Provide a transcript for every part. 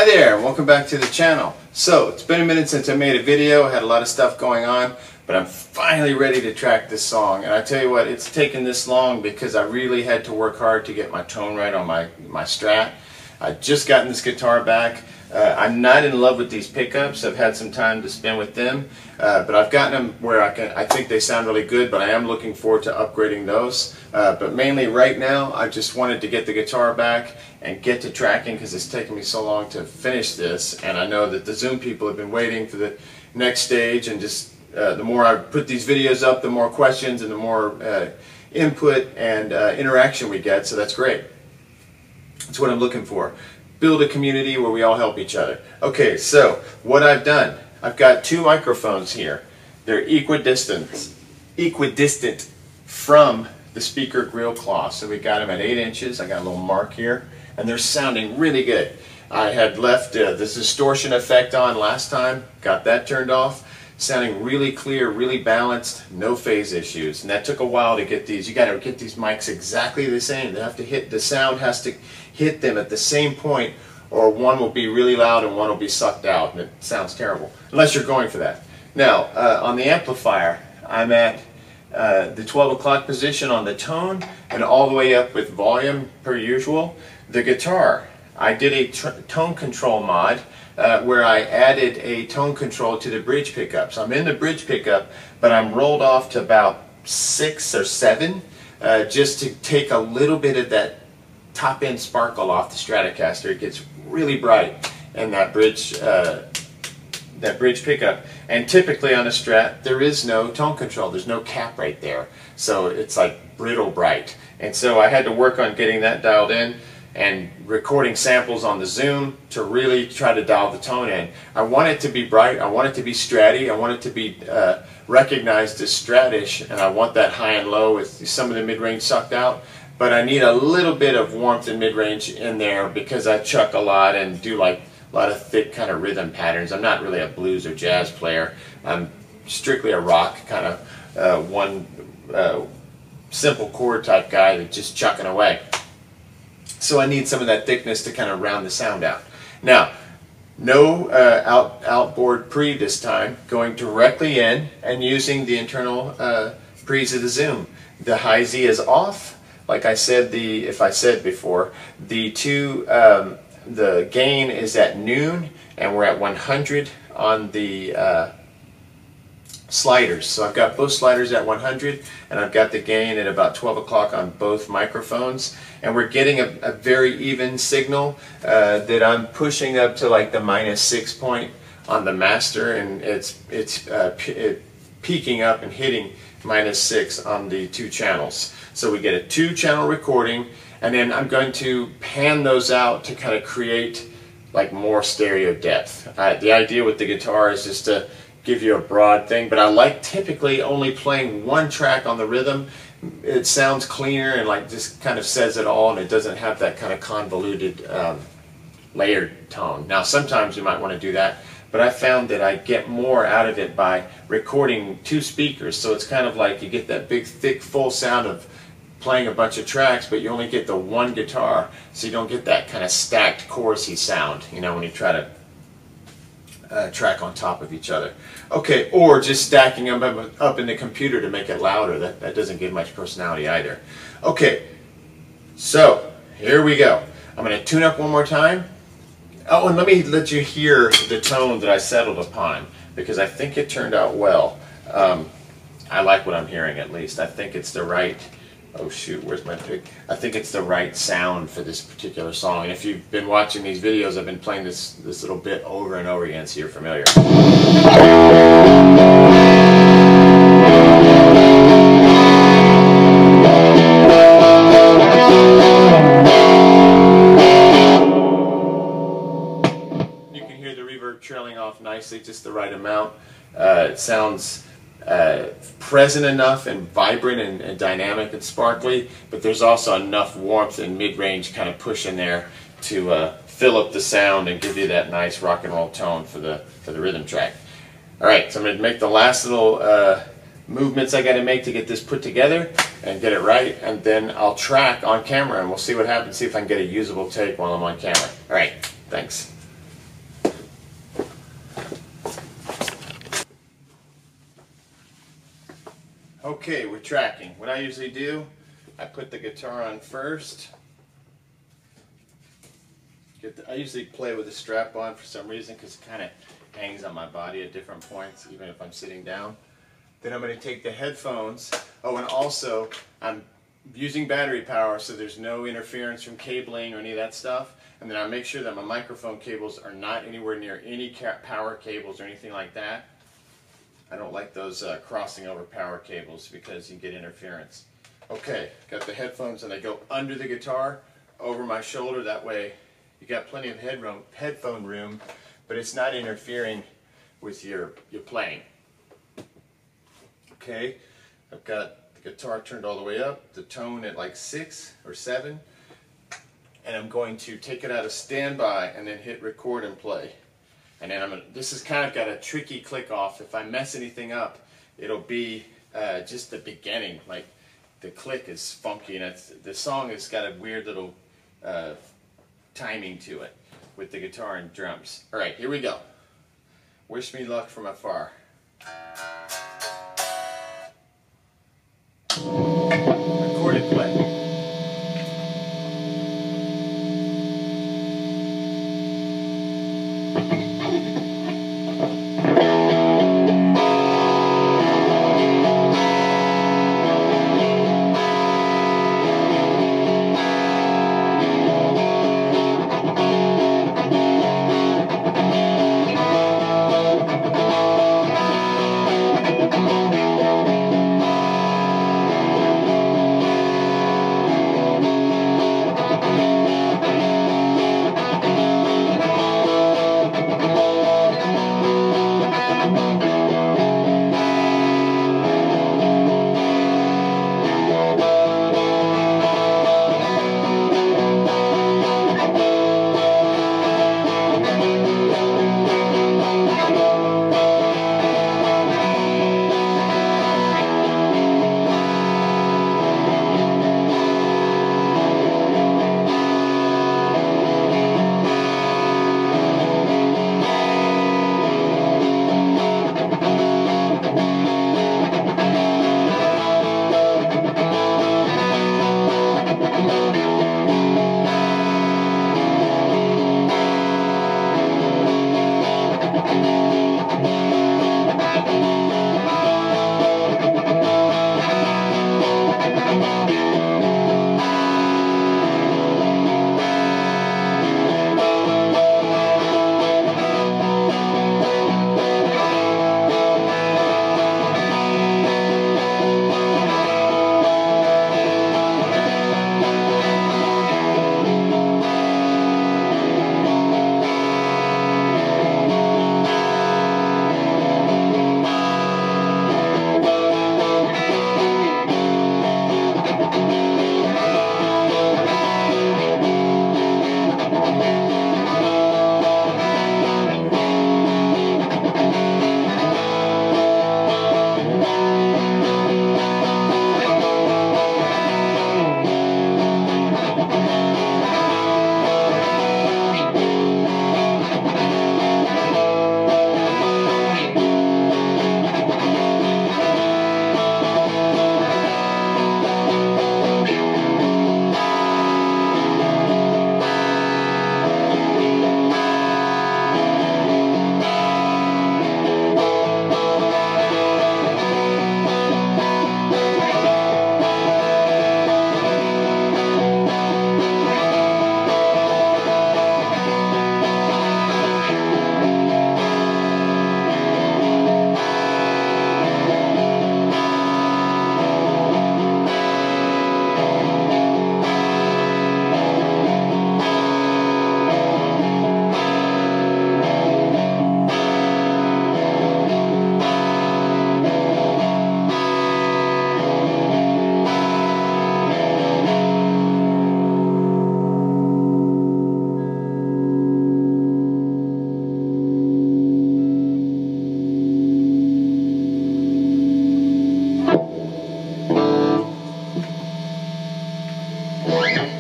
Hi there, welcome back to the channel. So, it's been a minute since I made a video. I had a lot of stuff going on, but I'm finally ready to track this song. And I tell you what, it's taken this long because I really had to work hard to get my tone right on my Strat. I just gotten this guitar back. I'm not in love with these pickups. I've had some time to spend with them, but I've gotten them where I think they sound really good, but I am looking forward to upgrading those. But mainly right now, I just wanted to get the guitar back and get to tracking because it's taken me so long to finish this. And I know that the Zoom people have been waiting for the next stage, and just the more I put these videos up, the more questions and the more input and interaction we get, so that's great. That's what I'm looking for. Build a community where we all help each other. Okay, so what I've done, I've got two microphones here. They're equidistant from the speaker grill cloth. So we got them at 8 inches. I got a little mark here, and they're sounding really good. I had left this distortion effect on last time, got that turned off. Sounding really clear, really balanced, no phase issues. And that took a while to get these. You got to get these mics exactly the same. They have to hit, the sound has to hit them at the same point, or one will be really loud and one will be sucked out, and it sounds terrible, unless you're going for that. Now, on the amplifier, I'm at the 12 o'clock position on the tone, and all the way up with volume per usual. The guitar, I did a tone control mod, where I added a tone control to the bridge pickups. I'm in the bridge pickup, but I'm rolled off to about 6 or 7, just to take a little bit of that top end sparkle off the Stratocaster. It gets really bright in that bridge pickup. And typically on a Strat, there is no tone control. There's no cap right there, so it's like brittle bright. And so I had to work on getting that dialed in, and recording samples on the Zoom to really try to dial the tone in. I want it to be bright, I want it to be stratty, I want it to be recognized as stratish, and I want that high and low with some of the mid-range sucked out, but I need a little bit of warmth and mid-range in there because I chuck a lot and do like a lot of thick kind of rhythm patterns. I'm not really a blues or jazz player. I'm strictly a rock kind of one simple chord type guy that's just chucking away. So I need some of that thickness to kind of round the sound out. Now, no outboard pre this time, going directly in and using the internal pre's of the Zoom. The high Z is off. Like I said, the gain is at noon, and we're at 100 on the sliders. So I've got both sliders at 100, and I've got the gain at about 12 o'clock on both microphones, and we're getting a very even signal that I'm pushing up to like the -6 point on the master, and it's peaking up and hitting -6 on the 2 channels. So we get a 2-channel recording, and then I'm going to pan those out to kind of create like more stereo depth. The idea with the guitar is just to give you a broad thing, but I like typically only playing one track on the rhythm. It sounds cleaner and like just kind of says it all, and it doesn't have that kind of convoluted layered tone. Now sometimes you might want to do that, but I found that I get more out of it by recording 2 speakers, so it's kind of like you get that big thick full sound of playing a bunch of tracks, but you only get the one guitar, so you don't get that kind of stacked chorusy sound, you know, when you try to track on top of each other. Okay, or just stacking them up in the computer to make it louder. That doesn't give much personality either. Okay, so here we go. I'm going to tune up one more time. Oh, and let me let you hear the tone that I settled upon, because I think it turned out well. I like what I'm hearing, at least. I think it's the right... Oh shoot, where's my pick? I think it's the right sound for this particular song. And if you've been watching these videos, I've been playing this little bit over and over again, so you're familiar. You can hear the reverb trailing off nicely, just the right amount. It sounds present enough and vibrant and dynamic and sparkly, but there's also enough warmth and mid-range kind of push in there to fill up the sound and give you that nice rock and roll tone for the rhythm track. Alright, so I'm going to make the last little movements I got to make to get this put together and get it right, and then I'll track on camera and we'll see what happens, see if I can get a usable take while I'm on camera. Alright, thanks. Okay, we're tracking. What I usually do, I put the guitar on first. I usually play with the strap on for some reason because it kind of hangs on my body at different points, even if I'm sitting down. Then I'm going to take the headphones. Oh, and also I'm using battery power, so there's no interference from cabling or any of that stuff. And then I make sure that my microphone cables are not anywhere near any power cables or anything like that. I don't like those crossing over power cables because you get interference. Okay, got the headphones and they go under the guitar, over my shoulder. That way you got plenty of headphone room, but it's not interfering with your playing. Okay, I've got the guitar turned all the way up, the tone at like 6 or 7, and I'm going to take it out of standby and then hit record and play. And then this has kind of got a tricky click off. If I mess anything up, it'll be just the beginning. Like the click is funky, and the song has got a weird little timing to it with the guitar and drums. All right, here we go. Wish me luck from afar. Recorded play.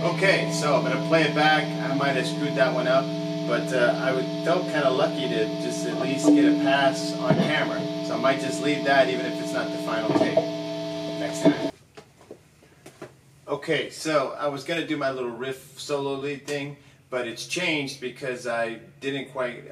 Okay, so I'm going to play it back. I might have screwed that one up, but felt kind of lucky to just at least get a pass on camera. So I might just leave that even if it's not the final take. next time. Okay, so I was going to do my little riff solo lead thing, but it's changed because I didn't quite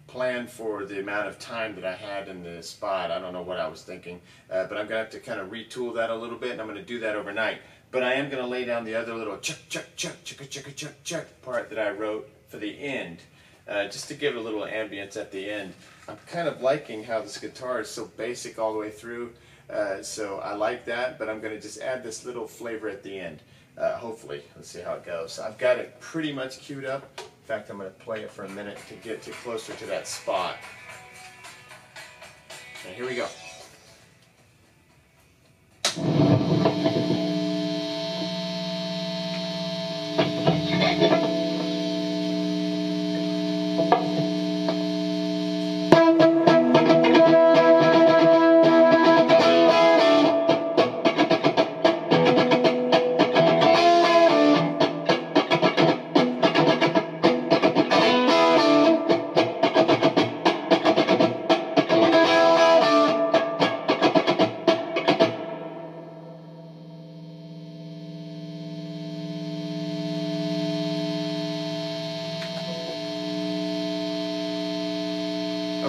plan for the amount of time that I had in the spot. I don't know what I was thinking, but I'm going to have to kind of retool that a little bit, and I'm going to do that overnight. But I am going to lay down the other little chuck, chuck, chuck, chuck, chuck, chuck, chuck part that I wrote for the end, just to give it a little ambience at the end. I'm kind of liking how this guitar is so basic all the way through, so I like that, but I'm going to just add this little flavor at the end, hopefully. Let's see how it goes. I've got it pretty much queued up. In fact, I'm going to play it for a minute to get to closer to that spot. And here we go.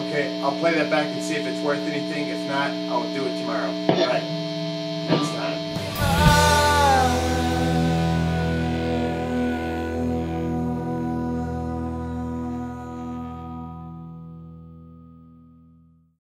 Okay, I'll play that back and see if it's worth anything. If not, I'll do it tomorrow. All right.